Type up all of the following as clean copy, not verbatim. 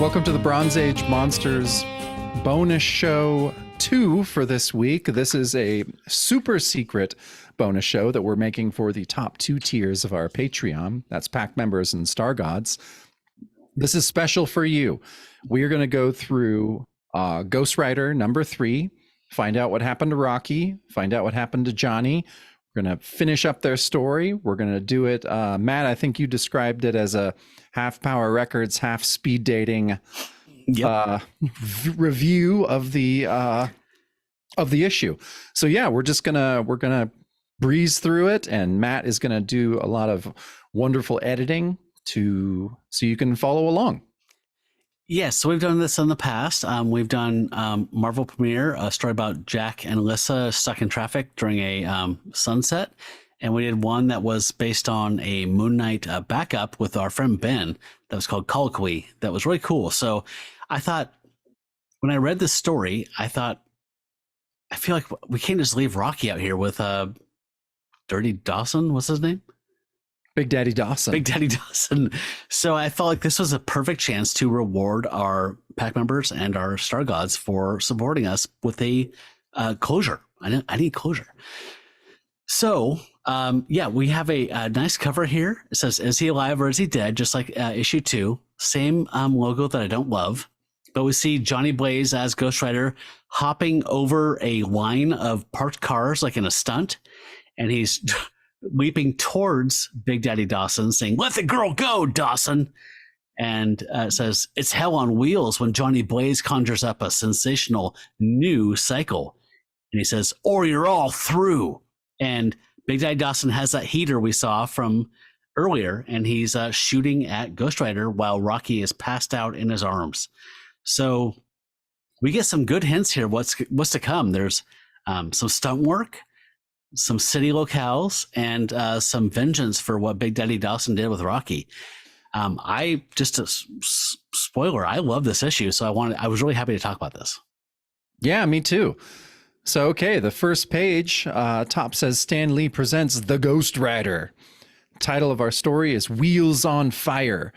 Welcome to the Bronze Age Monsters bonus show 2 for this week. This is a super secret bonus show that we're making for the top 2 tiers of our Patreon. That's Pack-Members and Stargods. This is special for you. We are going to go through Ghost Rider number 3, find out what happened to Rocky, find out what happened to Johnny. We're going to finish up their story. We're going to do it. Matt, I think you described it as a half Power Records, half speed dating review of the issue. So yeah, we're gonna breeze through it, and Matt is gonna do a lot of wonderful editing so you can follow along. Yes, so we've done this in the past. We've done Marvel Premiere, a story about Jack and Alyssa stuck in traffic during a sunset. And we did one that was based on a Moon Knight backup with our friend Ben that was called Colloquy. That was really cool. So I thought, when I read this story, I feel like we can't just leave Rocky out here with Dirty Dawson. What's his name? Big Daddy Dawson. Big Daddy Dawson. So I felt like this was a perfect chance to reward our pack members and our Star Gods for supporting us with a closure. I need closure. So, we have a nice cover here. It says, "Is he alive or is he dead?" Just like issue 2. Same logo that I don't love. But we see Johnny Blaze as Ghost Rider hopping over a line of parked cars like in a stunt. And he's leaping towards Big Daddy Dawson saying, "Let the girl go, Dawson." And it says, "It's hell on wheels when Johnny Blaze conjures up a sensational new cycle." And he says, "Or you're all through." And Big Daddy Dawson has that heater we saw from earlier, and he's shooting at Ghost Rider while Rocky is passed out in his arms. So we get some good hints here. What's to come? There's some stunt work, some city locales, and some vengeance for what Big Daddy Dawson did with Rocky. Spoiler, I love this issue, so I was really happy to talk about this. Yeah, me too. So, okay, the first page, top says Stan Lee presents The Ghost Rider. Title of our story is Wheels on Fire.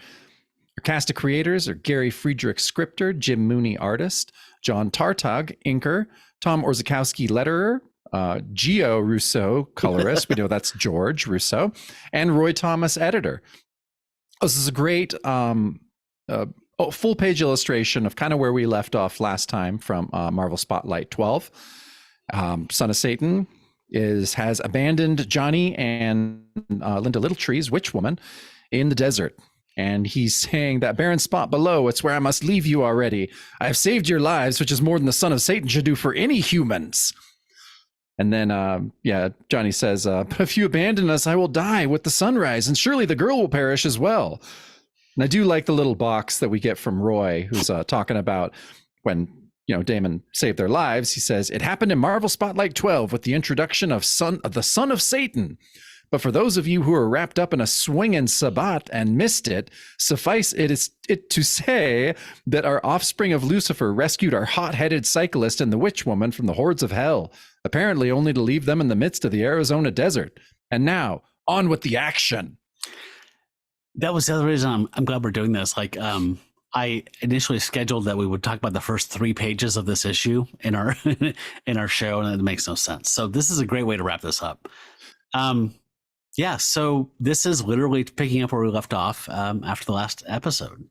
Our cast of creators are Gary Friedrich, scripter, Jim Mooney, artist, John Tartag, inker, Tom Orzechowski, letterer, Gio Rousseau, colorist. We know that's George Rousseau, and Roy Thomas, editor. This is a great full page illustration of kind of where we left off last time from Marvel Spotlight 12. Son of Satan has abandoned Johnny and Linda Littletree's witch woman in the desert. And he's saying, "That barren spot below, it's where I must leave you already. I have saved your lives, which is more than the son of Satan should do for any humans." And then, Johnny says, "But if you abandon us, I will die with the sunrise, and surely the girl will perish as well." And I do like the little box that we get from Roy, who's talking about when Damon saved their lives. He says, "It happened in Marvel Spotlight 12 with the introduction of the son of Satan. But for those of you who are wrapped up in a swinging sabbat and missed it, suffice it to say that our offspring of Lucifer rescued our hot-headed cyclist and the witch woman from the hordes of hell, apparently only to leave them in the midst of the Arizona desert. And now, on with the action." That was the other reason I'm glad we're doing this. Like, I initially scheduled that we would talk about the first 3 pages of this issue in our in our show, and it makes no sense. So this is a great way to wrap this up. So this is literally picking up where we left off after the last episode.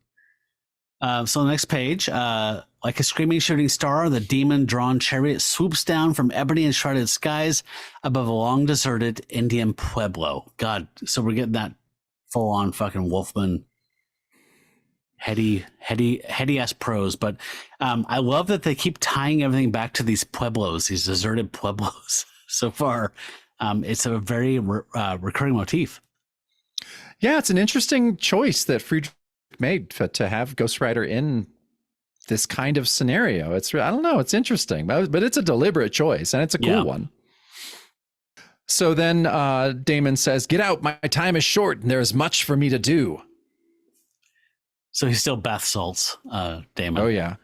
So the next page, like a screaming shooting star, the demon-drawn chariot swoops down from ebony and shrouded skies above a long deserted Indian pueblo. God, so we're getting that full-on fucking Wolfman heady ass prose. But I love that they keep tying everything back to these pueblos, these deserted pueblos. So far, it's a very recurring motif. Yeah, it's an interesting choice that Friedrich made to have Ghost Rider in this kind of scenario. I don't know, it's interesting, but it's a deliberate choice, and it's a cool one. So then Damon says, "Get out, my time is short, and there is much for me to do." So he still bath salts Damon. Oh, yeah.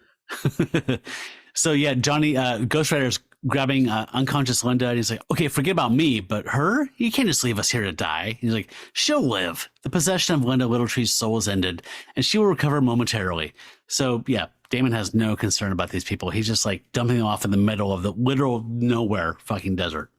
So, Johnny, Ghost Rider's grabbing unconscious Linda, and he's like, okay, forget about me, but her? You can't just leave us here to die. He's like, she'll live. The possession of Linda Littletree's soul is ended, and she will recover momentarily. So, yeah, Damon has no concern about these people. He's just like dumping them off in the middle of the literal nowhere fucking desert.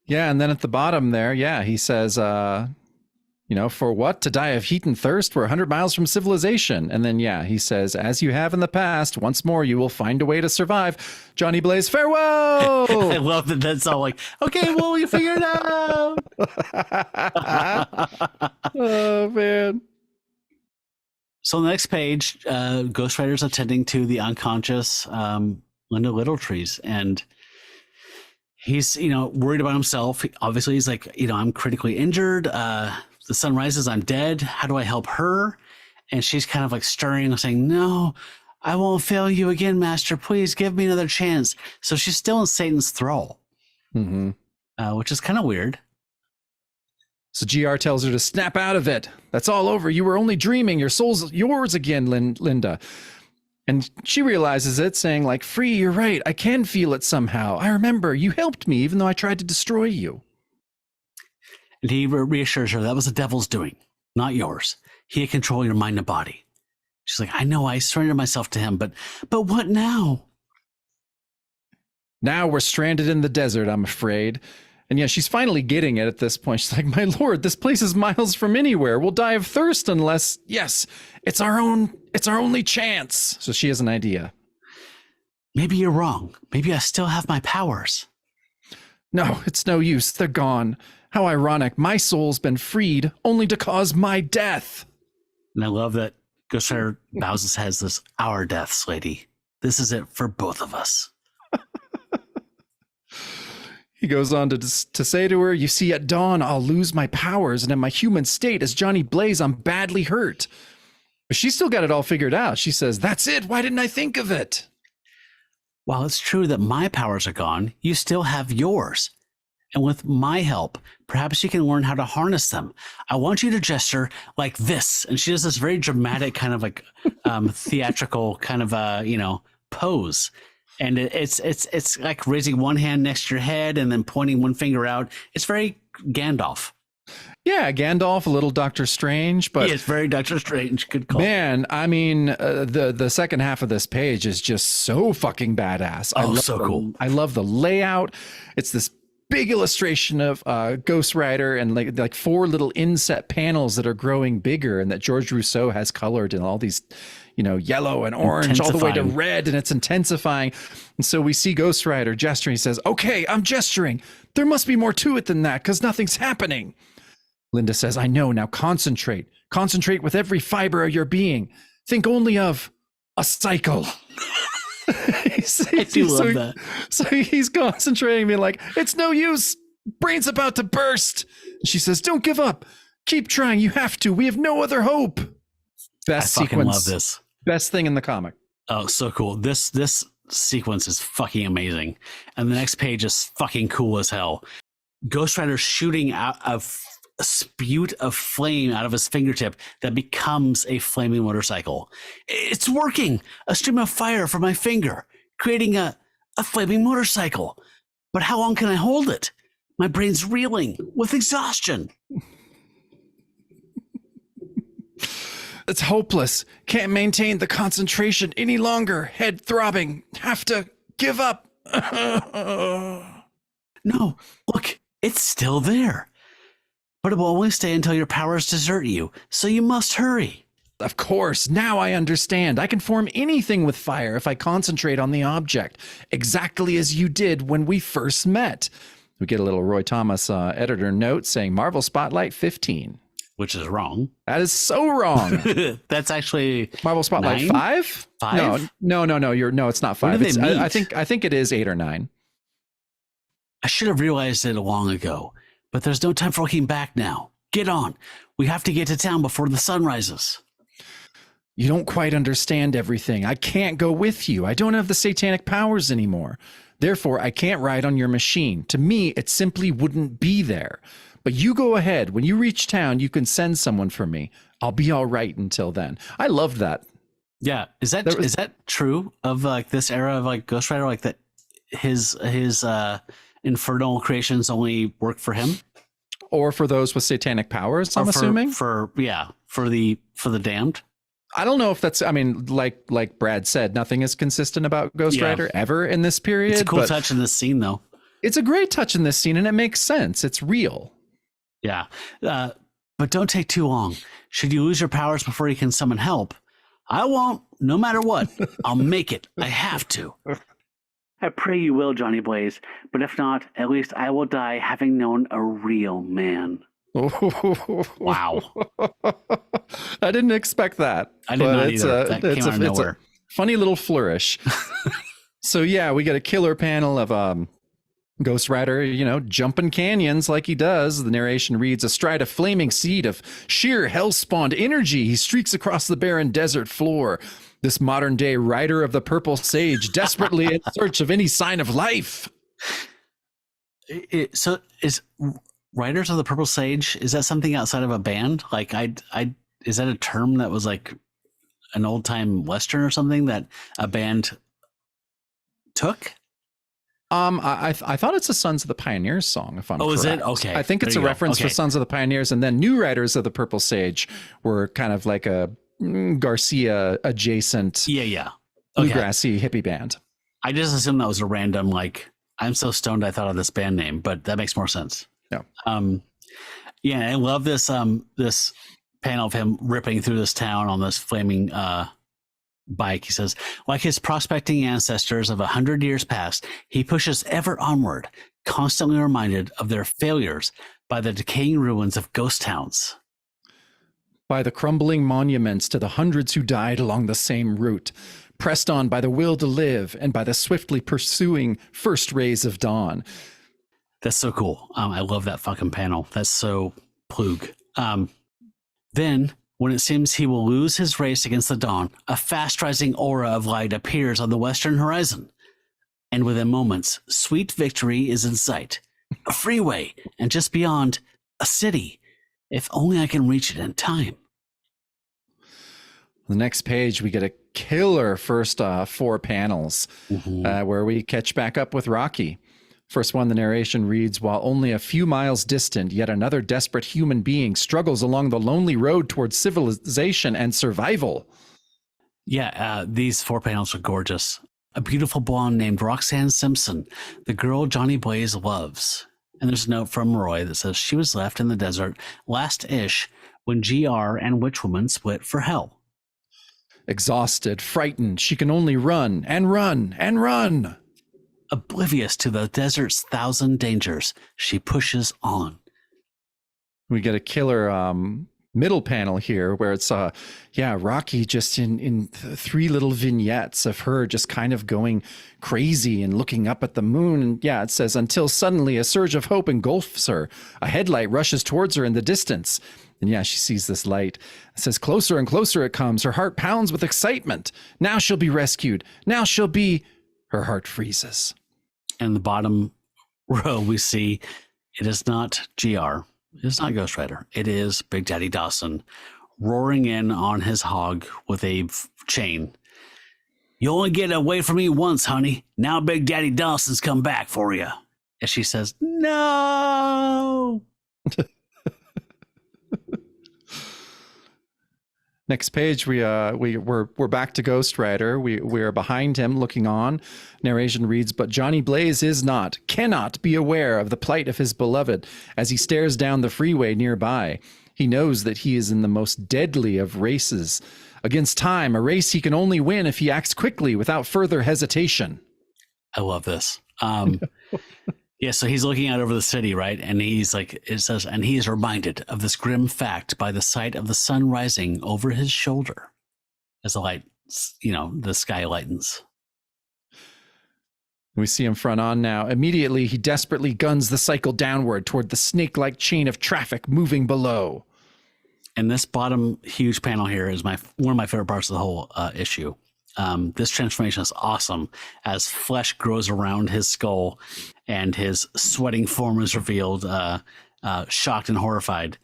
Yeah, and then at the bottom there, yeah, he says, for what? To die of heat and thirst? We're 100 miles from civilization. And then, yeah, he says, as you have in the past, once more you will find a way to survive. Johnny Blaze, farewell! I love that that's all like, okay, well, we figured it out. Oh, man. So on the next page, Ghost Rider's attending to the unconscious Linda Littletrees, and he's, worried about himself. Obviously, he's like, I'm critically injured. The sun rises, I'm dead. How do I help her? And she's kind of like stirring and saying, no, I won't fail you again, master. Please give me another chance. So she's still in Satan's thrall, which is kind of weird. So GR tells her to snap out of it. That's all over. You were only dreaming. Your soul's yours again, Linda. And she realizes it, saying like, free, you're right. I can feel it somehow. I remember you helped me, even though I tried to destroy you. And he reassures her that was the devil's doing, not yours. He had control of your mind and body. She's like, I know, I surrendered myself to him, but what now? Now we're stranded in the desert, I'm afraid. And yeah, she's finally getting it at this point. She's like, my lord, this place is miles from anywhere. We'll die of thirst unless, yes, it's our only chance. So she has an idea. Maybe you're wrong. Maybe I still have my powers. No, it's no use. They're gone. How ironic. My soul's been freed only to cause my death. And I love that Ghost Rider bows his head, this our deaths, lady. This is it for both of us. He goes on to say to her, you see, at dawn, I'll lose my powers, and in my human state as Johnny Blaze, I'm badly hurt. But she's still got it all figured out. She says, that's it. Why didn't I think of it? While it's true that my powers are gone, you still have yours. And with my help, perhaps you can learn how to harness them. I want you to gesture like this. And she does this very dramatic kind of like theatrical kind of, pose. And it's like raising one hand next to your head and then pointing one finger out. It's very Gandalf. Yeah, Gandalf, a little Doctor Strange, but it's very Doctor Strange. Good call. Man, I mean, the second half of this page is just so fucking badass. Cool. I love the layout. It's this big illustration of Ghost Rider and like 4 little inset panels that are growing bigger and that George Rousseau has colored in all these, yellow and orange all the way to red, and it's intensifying. And so we see Ghost Rider gesturing. He says, okay, I'm gesturing. There must be more to it than that because nothing's happening. Linda says, I know. Now concentrate. Concentrate with every fiber of your being. Think only of a cycle. I do love that. So he's concentrating, being like, it's no use. Brain's about to burst. And she says, don't give up. Keep trying. You have to. We have no other hope. Best I fucking sequence. love this. Best thing in the comic. Oh, so cool. This sequence is fucking amazing. And the next page is fucking cool as hell. Ghost Rider shooting out of a spewt of flame out of his fingertip that becomes a flaming motorcycle. It's working. A stream of fire from my finger, creating a flaming motorcycle. But how long can I hold it? My brain's reeling with exhaustion. It's hopeless. Can't maintain the concentration any longer. Head throbbing. Have to give up. No, look, it's still there. But it will only stay until your powers desert you, so you must hurry. Of course, now I understand. I can form anything with fire if I concentrate on the object, exactly as you did when we first met. We get a little Roy Thomas editor note saying Marvel Spotlight 15. Which is wrong. That is so wrong. That's actually Marvel Spotlight 9? 5? 5? No. It's not 5. I think it is 8 or 9. I should have realized it long ago, but there's no time for looking back now. Get on. We have to get to town before the sun rises. You don't quite understand everything. I can't go with you. I don't have the satanic powers anymore. Therefore, I can't ride on your machine. To me, it simply wouldn't be there. But you go ahead. When you reach town, you can send someone for me. I'll be all right until then. I loved that. Yeah, is that true of like this era of like Ghost Rider, like that his infernal creations only work for him, Or for those with satanic powers, I'm or assuming. for the damned. I don't know if that's. I mean, like Brad said, nothing is consistent about Ghost Rider ever in this period. It's a cool touch in this scene, though. It's a great touch in this scene, and it makes sense. It's real. Yeah, but don't take too long. Should you lose your powers before you can summon help, I won't. No matter what, I'll make it. I have to. I pray you will, Johnny Blaze. But if not, at least I will die having known a real man. Wow. I didn't expect that. I did not either. That came out of nowhere. It's a funny little flourish. So yeah, we get a killer panel of Ghost Rider, jumping canyons like he does. The narration reads, astride a flaming seed of sheer hell-spawned energy, he streaks across the barren desert floor. This modern-day rider of the purple sage, desperately in search of any sign of life. So is Riders of the Purple Sage, is that something outside of a band? Like, is that a term that was like an old-time Western or something that a band took? I thought it's a Sons of the Pioneers song, if I'm correct. Is it? Okay. I think it's a reference for Sons of the Pioneers, and then New Riders of the Purple Sage were kind of like a Garcia adjacent bluegrassy hippie band. I just assumed that was a random, like, I'm so stoned I thought of this band name, but that makes more sense. Yeah. I love this this panel of him ripping through this town on this flaming bike. He says, like his prospecting ancestors of 100 years past, he pushes ever onward, constantly reminded of their failures by the decaying ruins of ghost towns. By the crumbling monuments to the hundreds who died along the same route, pressed on by the will to live and by the swiftly pursuing first rays of dawn. That's so cool. I love that fucking panel. That's so Plug. Then, when it seems he will lose his race against the dawn, a fast-rising aura of light appears on the western horizon. And within moments, sweet victory is in sight. A freeway, and just beyond, a city. If only I can reach it in time. The next page, we get a killer first 4 panels where we catch back up with Rocky. First one, the narration reads, while only a few miles distant, yet another desperate human being struggles along the lonely road towards civilization and survival. Yeah, these 4 panels are gorgeous. A beautiful blonde named Roxanne Simpson, the girl Johnny Blaze loves. And there's a note from Roy that says she was left in the desert last-ish when GR and Witchwoman split for hell. Exhausted, frightened, she can only run and run and run. Oblivious to the desert's 1,000 dangers, she pushes on. We get a killer middle panel here where it's Rocky just in 3 little vignettes of her just kind of going crazy and looking up at the moon. And it says, until suddenly a surge of hope engulfs her. A headlight rushes towards her in the distance. And she sees this light. It says, closer and closer it comes. Her heart pounds with excitement. Now she'll be rescued. Now she'll be... Her heart freezes. In the bottom row, we see it is not GR. It's not Ghost Rider. It is Big Daddy Dawson roaring in on his hog with a chain. You only get away from me once, honey. Now Big Daddy Dawson's come back for you. And she says, no. Next page, we're back to Ghost Rider. We are behind him, looking on. Narration reads, but Johnny Blaze cannot be aware of the plight of his beloved as he stares down the freeway nearby. He knows that he is in the most deadly of races. Against time, a race he can only win if he acts quickly without further hesitation. I love this. So he's looking out over the city, right? And he's like, it says, and he is reminded of this grim fact by the sight of the sun rising over his shoulder as the light, the sky lightens. We see him front on now. Immediately, he desperately guns the cycle downward toward the snake-like chain of traffic moving below. And this bottom huge panel here is one of my favorite parts of the whole issue. This transformation is awesome as flesh grows around his skull and his sweating form is revealed, shocked and horrified.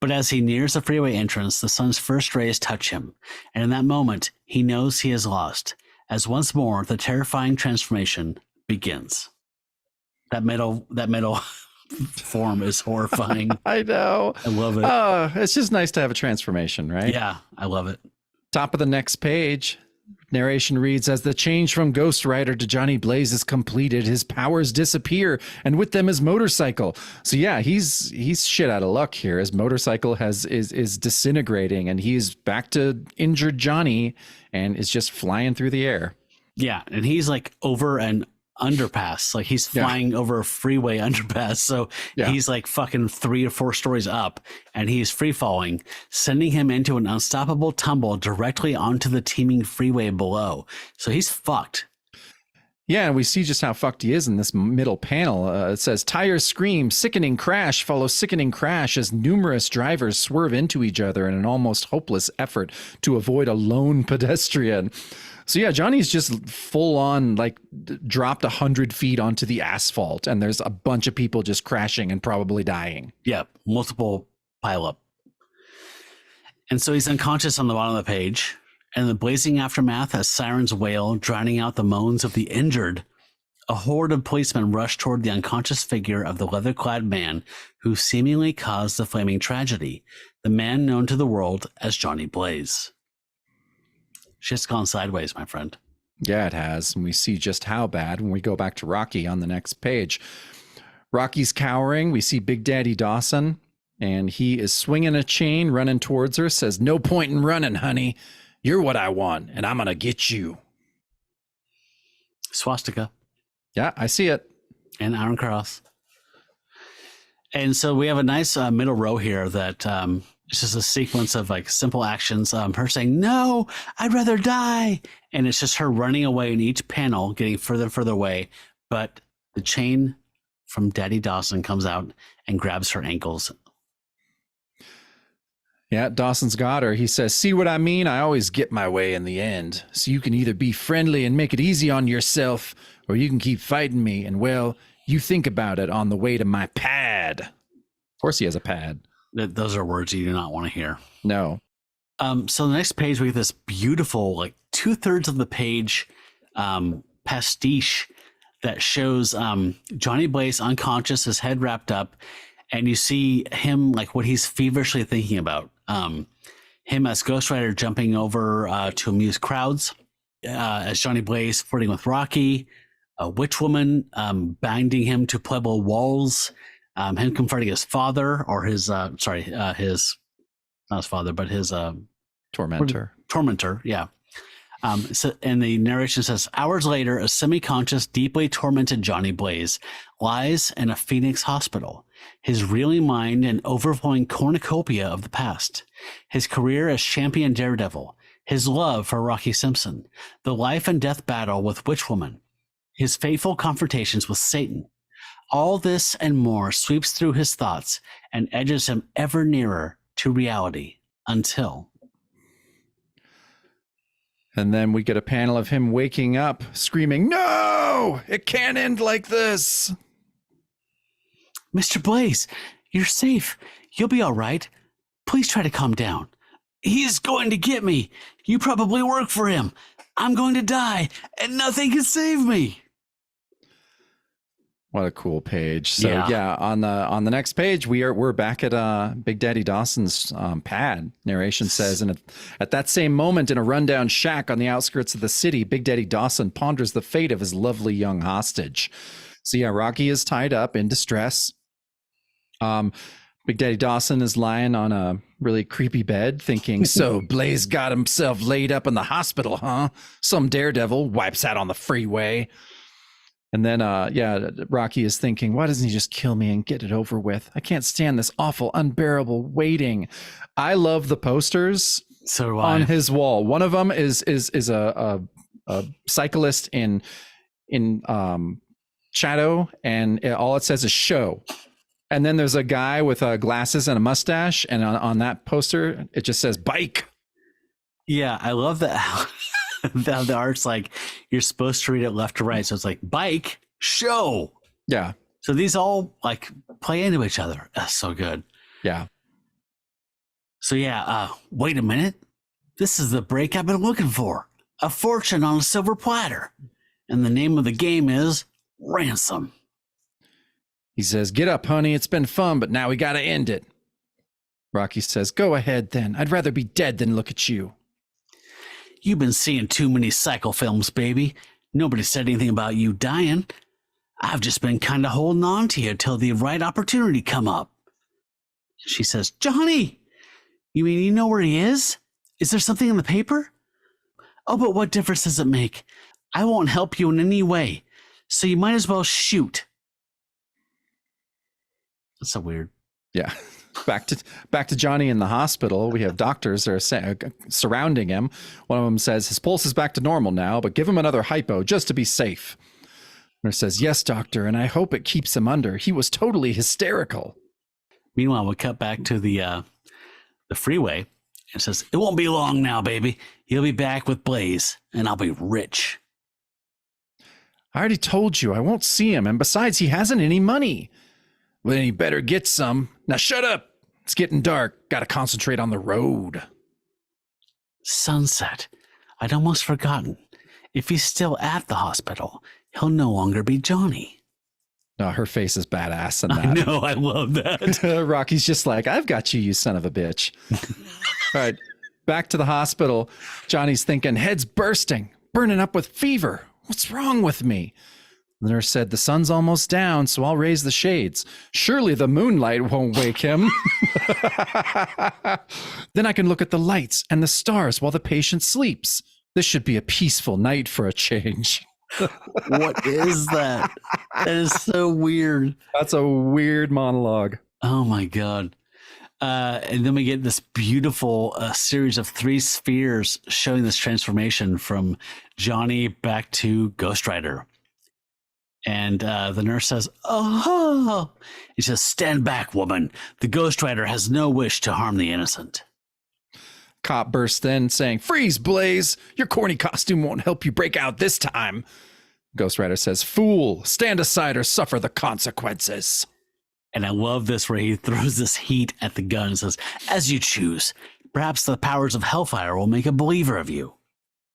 But as he nears the freeway entrance, the sun's first rays touch him. And in that moment, he knows he is lost, as once more the terrifying transformation begins. That middle form is horrifying. I know. I love it. Oh, it's just nice to have a transformation, right? Yeah, I love it. Top of the next page, narration reads, as the change from Ghost Rider to Johnny Blaze is completed, his powers disappear, and with them his motorcycle. So yeah, he's shit out of luck here. His motorcycle is disintegrating, and he's back to injured Johnny and is just flying through the air. Yeah, and he's like over an underpass. Like he's flying over a freeway underpass. So he's like fucking 3 or 4 stories up, and he's free falling, sending him into an unstoppable tumble directly onto the teeming freeway below. So he's fucked. Yeah, and we see just how fucked he is in this middle panel. It says, tires scream, sickening crash follows sickening crash as numerous drivers swerve into each other in an almost hopeless effort to avoid a lone pedestrian. So yeah, Johnny's just full on like dropped 100 feet onto the asphalt, and there's a bunch of people just crashing and probably dying. Yeah, multiple pile up. And so he's unconscious on the bottom of the page. And the blazing aftermath as sirens wail, drowning out the moans of the injured. A horde of policemen rush toward the unconscious figure of the leather-clad man who seemingly caused the flaming tragedy, the man known to the world as Johnny Blaze. Shit's gone sideways, my friend. Yeah, it has. And we see just how bad when we go back to Rocky on the next page. Rocky's cowering. We see Big Daddy Dawson, and he is swinging a chain, running towards her, says, no point in running, honey. You're what I want, and I'm going to get you. Swastika. Yeah, I see it. And Iron Cross. And so we have a nice middle row here that it's just a sequence of like simple actions. Her saying, no, I'd rather die. And it's just her running away in each panel, getting further and further away. But the chain from Daddy Dawson comes out and grabs her ankles. Yeah, Dawson's got her. He says, see what I mean? I always get my way in the end. So you can either be friendly and make it easy on yourself, or you can keep fighting me. And well, you think about it on the way to my pad. Of course he has a pad. Those are words you do not want to hear. No. So the next page, we get this beautiful, like 2/3 of the page pastiche that shows Johnny Blaze unconscious, his head wrapped up. And you see him, like what he's feverishly thinking about. Him as Ghost Rider jumping over to amuse crowds, as Johnny Blaze flirting with Rocky, a witch woman binding him to Pueblo walls, him confronting his father, or his not his father, but his Tormentor. Tormentor, yeah. So, and the narration says, hours later, a semi-conscious, deeply tormented Johnny Blaze lies in a Phoenix hospital, his reeling mind an overflowing cornucopia of the past, his career as champion daredevil, his love for Rocky Simpson, the life and death battle with Witch Woman, his fateful confrontations with Satan. All this and more sweeps through his thoughts and edges him ever nearer to reality until... And then we get a panel of him waking up, screaming, no, it can't end like this. Mr. Blaze, you're safe. You'll be all right. Please try to calm down. He's going to get me. You probably work for him. I'm going to die, and nothing can save me. What a cool page. So yeah, on the next page, we're back at Big Daddy Dawson's pad. Narration says, and at that same moment, in a rundown shack on the outskirts of the city, Big Daddy Dawson ponders the fate of his lovely young hostage. So yeah, Rocky is tied up in distress. Big Daddy Dawson is lying on a really creepy bed thinking, so Blaze got himself laid up in the hospital, huh? Some daredevil wipes out on the freeway. And then, Rocky is thinking, why doesn't he just kill me and get it over with? I can't stand this awful, unbearable waiting. I love the posters on his wall. One of them is a cyclist in shadow, and all it says is show. And then there's a guy with glasses and a mustache, and on that poster, it just says bike. Yeah, I love that. The art's like you're supposed to read it left to right, so it's like bike show. Yeah. So these all like play into each other. That's so good. Yeah. So yeah, wait a minute. This is the break I've been looking for. A fortune on a silver platter. And the name of the game is Ransom. He says, "Get up, honey. It's been fun, but now we got to end it." Rocky says, "Go ahead then. I'd rather be dead than look at you." You've been seeing too many cycle films, baby. Nobody said anything about you dying. I've just been kind of holding on to you till the right opportunity come up. She says, Johnny, you mean you know where he is? Is there something in the paper? Oh, but what difference does it make? I won't help you in any way, so you might as well shoot. That's so weird. Yeah. Back to Johnny in the hospital. We have doctors that are surrounding him. One of them says his pulse is back to normal now, but give him another hypo just to be safe. Nurse says, "Yes, doctor, and I hope it keeps him under. He was totally hysterical." Meanwhile, we cut back to the freeway. It says, "It won't be long now, baby. He'll be back with Blaze, and I'll be rich." "I already told you I won't see him, and besides, he hasn't any money." "Well, then he better get some. Now shut up. It's getting dark. Got to concentrate on the road." Sunset. I'd almost forgotten. If he's still at the hospital, he'll no longer be Johnny. Oh, her face is badass in that. I know, I love that. Rocky's just like, "I've got you, you son of a bitch." All right, back to the hospital. Johnny's thinking, head's bursting, burning up with fever. What's wrong with me? The nurse said, "The sun's almost down, so I'll raise the shades. Surely the moonlight won't wake him." "Then I can look at the lights and the stars while the patient sleeps. This should be a peaceful night for a change." What is that? That is so weird. That's a weird monologue. Oh my God. And then we get this beautiful series of 3 spheres showing this transformation from Johnny back to Ghost Rider. And the nurse says, "Oh," he says, "Stand back, woman. The Ghost Rider has no wish to harm the innocent." Cop bursts in saying, "Freeze, Blaze. Your corny costume won't help you break out this time." Ghost Rider says, "Fool, stand aside or suffer the consequences." And I love this where he throws this heat at the gun and says, "As you choose. Perhaps the powers of Hellfire will make a believer of you."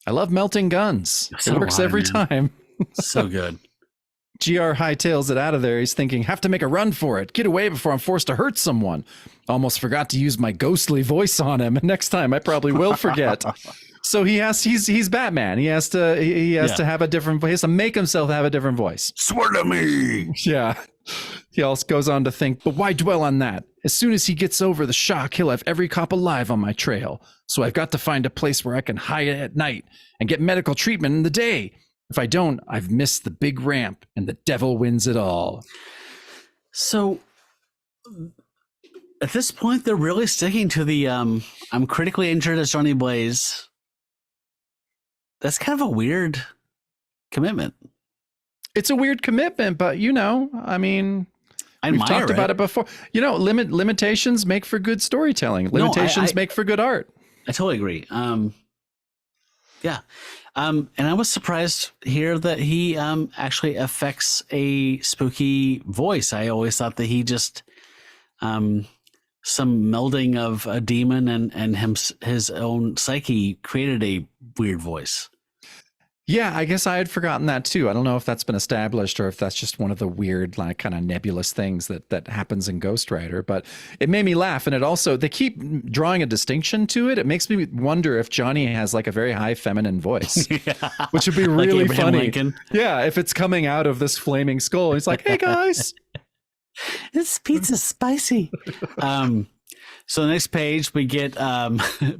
I love melting guns. So It works do I, every man. time. So good. GR hightails it out of there. He's thinking, have to make a run for it. Get away before I'm forced to hurt someone. Almost forgot to use my ghostly voice on him. Next time I probably will forget. So he's Batman. He has to have a different voice. He has to make himself have a different voice. Swear to me. Yeah. He also goes on to think, but why dwell on that? As soon as he gets over the shock, he'll have every cop alive on my trail. So I've got to find a place where I can hide at night and get medical treatment in the day. If I don't, I've missed the big ramp and the devil wins it all. So at this point, they're really sticking to the I'm critically injured as Johnny Blaze. That's kind of a weird commitment. It's a weird commitment, but I mean, we've talked about it before. Limitations make for good storytelling. Limitations make for good art. I totally agree. Yeah. And I was surprised here that he actually affects a spooky voice. I always thought that he just some melding of a demon and his own psyche created a weird voice. Yeah, I guess I had forgotten that too. I don't know if that's been established or if that's just one of the weird, like, kind of nebulous things that happens in Ghost Rider. But it made me laugh, and it also, they keep drawing a distinction to it. It makes me wonder if Johnny has like a very high feminine voice, which would be really like funny. Lincoln. Yeah, if it's coming out of this flaming skull, he's like, "Hey guys, this pizza's spicy." So the next page we get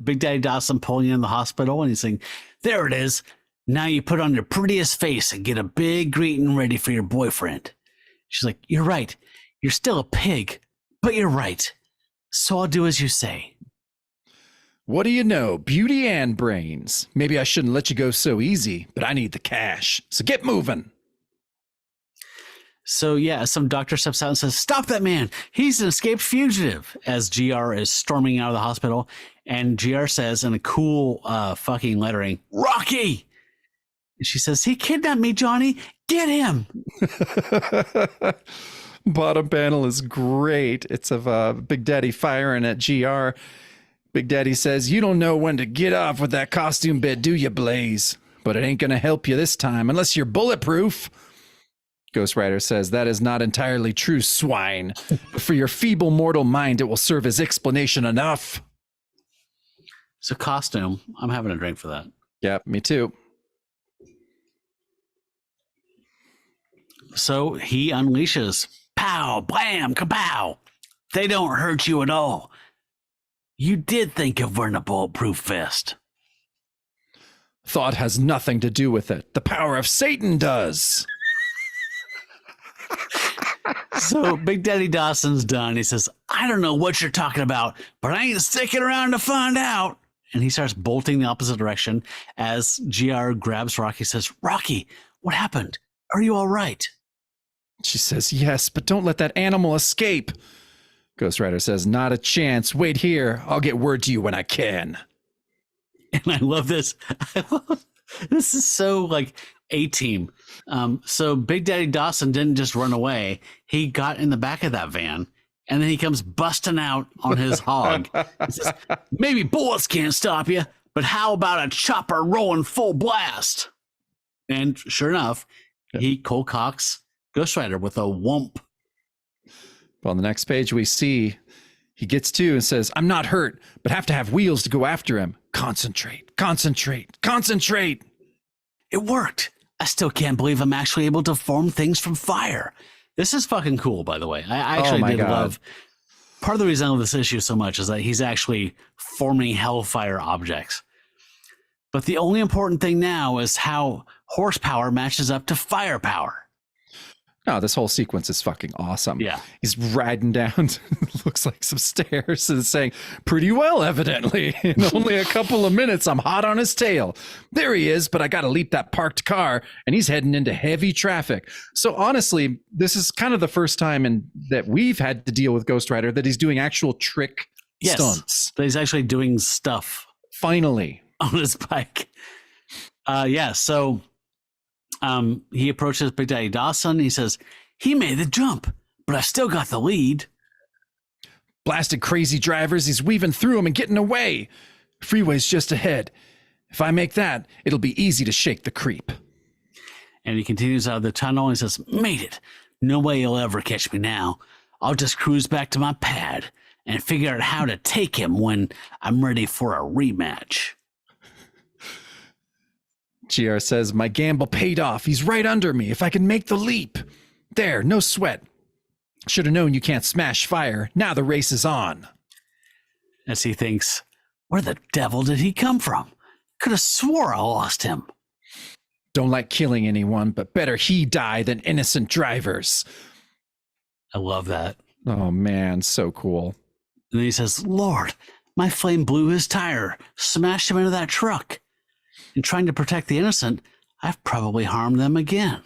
Big Daddy Dawson pulling in the hospital, and he's saying, "There it is. Now you put on your prettiest face and get a big greeting ready for your boyfriend." She's like, "You're right. You're still a pig, but you're right. So I'll do as you say." what do you know? Beauty and brains. Maybe I shouldn't let you go so easy, but I need the cash. So get moving." So yeah, some doctor steps out and says, "Stop that man. He's an escaped fugitive," as GR is storming out of the hospital. And GR says in a cool fucking lettering, "Rocky!" And she says, "He kidnapped me, Johnny. Get him." Bottom panel is great. It's of Big Daddy firing at GR. Big Daddy says, "You don't know when to get off with that costume bit, do you, Blaze? But it ain't going to help you this time unless you're bulletproof." Ghost Rider says, "That is not entirely true, swine. But for your feeble mortal mind, it will serve as explanation enough." So costume, I'm having a drink for that. Yeah, me too. So he unleashes. Pow, blam, kapow. They don't hurt you at all. You did think of wearing a bulletproof vest. Thought has nothing to do with it. The power of Satan does. So Big Daddy Dawson's done. He says, "I don't know what you're talking about, but I ain't sticking around to find out." And he starts bolting the opposite direction as GR grabs Rocky, says, "Rocky, what happened? Are you all right?" She says, "Yes, but don't let that animal escape." Ghost Rider says, "Not a chance. Wait here. I'll get word to you when I can." And I love this. This is so like A-Team. So Big Daddy Dawson didn't just run away. He got in the back of that van, and then he comes busting out on his hog. He says, "Maybe bullets can't stop you, but how about a chopper rolling full blast?" And sure enough, he cold cocks Ghost Rider with a whomp. Well, on the next page, we see he gets to and says, "I'm not hurt, but have to have wheels to go after him. Concentrate, concentrate, concentrate." It worked. I still can't believe I'm actually able to form things from fire. This is fucking cool, by the way. I actually did love. Part of the reason I love this issue so much is that he's actually forming hellfire objects. But the only important thing now is how horsepower matches up to firepower. No, this whole sequence is fucking awesome. Yeah. He's riding down, looks like some stairs, and saying, "Pretty well, evidently. In only a couple of minutes, I'm hot on his tail. There he is, but I got to leap that parked car, and he's heading into heavy traffic." So honestly, this is kind of the first time that we've had to deal with Ghost Rider that he's doing actual trick stunts. But he's actually doing stuff. Finally. On his bike. So he approaches Big Daddy Dawson. He says, "He made the jump, but I still got the lead." "Blasted crazy drivers. He's weaving through them and getting away. Freeway's just ahead. If I make that, it'll be easy to shake the creep." And he continues out of the tunnel and says, "Made it. No way you'll ever catch me now. I'll just cruise back to my pad and figure out how to take him when I'm ready for a rematch." GR says, "My gamble paid off. He's right under me. If I can make the leap. There, no sweat. Should have known you can't smash fire. Now the race is on." As he thinks, where the devil did he come from? Could have swore I lost him. Don't like killing anyone, but better he die than innocent drivers. I love that. Oh, man, so cool. And then he says, "Lord, my flame blew his tire, smashed him into that truck. In trying to protect the innocent, I've probably harmed them again."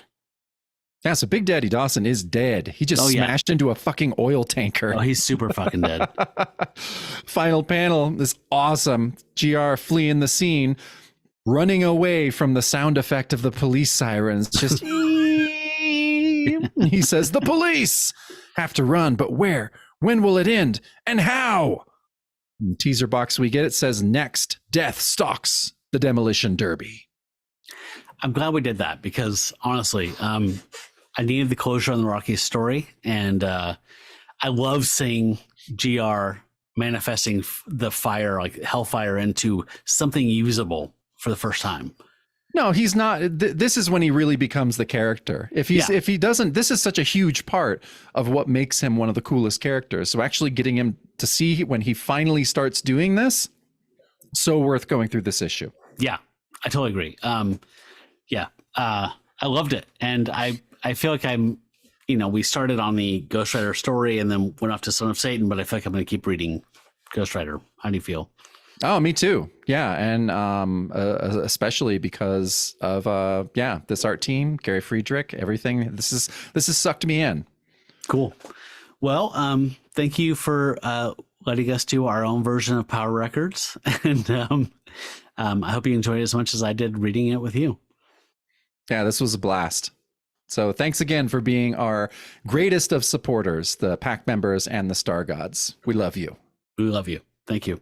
Yeah, so Big Daddy Dawson is dead. He just smashed into a fucking oil tanker. Oh, he's super fucking dead. Final panel is awesome. GR fleeing the scene, running away from the sound effect of the police sirens. Just he says, "The police have to run, but where? When will it end? And how?" In the teaser box we get, it says, "Next, death stalks the demolition derby." I'm glad we did that because honestly, I needed the closure on the Rocky story, and I love seeing GR manifesting the fire, like hellfire, into something usable for the first time. No, he's not. This is when he really becomes the character. If he doesn't, this is such a huge part of what makes him one of the coolest characters. So actually getting him to see when he finally starts doing this, so worth going through this issue. Yeah, I totally agree. I loved it. And I feel like we started on the Ghost Rider story and then went off to Son of Satan, but I feel like I'm going to keep reading Ghost Rider. How do you feel? Oh, me too. Yeah. And especially because of, this art team, Gary Friedrich, everything. This has sucked me in. Cool. Well, thank you for letting us do our own version of Power Records. And I hope you enjoyed it as much as I did reading it with you. Yeah, this was a blast. So thanks again for being our greatest of supporters, the Pack members and the Stargods. We love you. We love you. Thank you.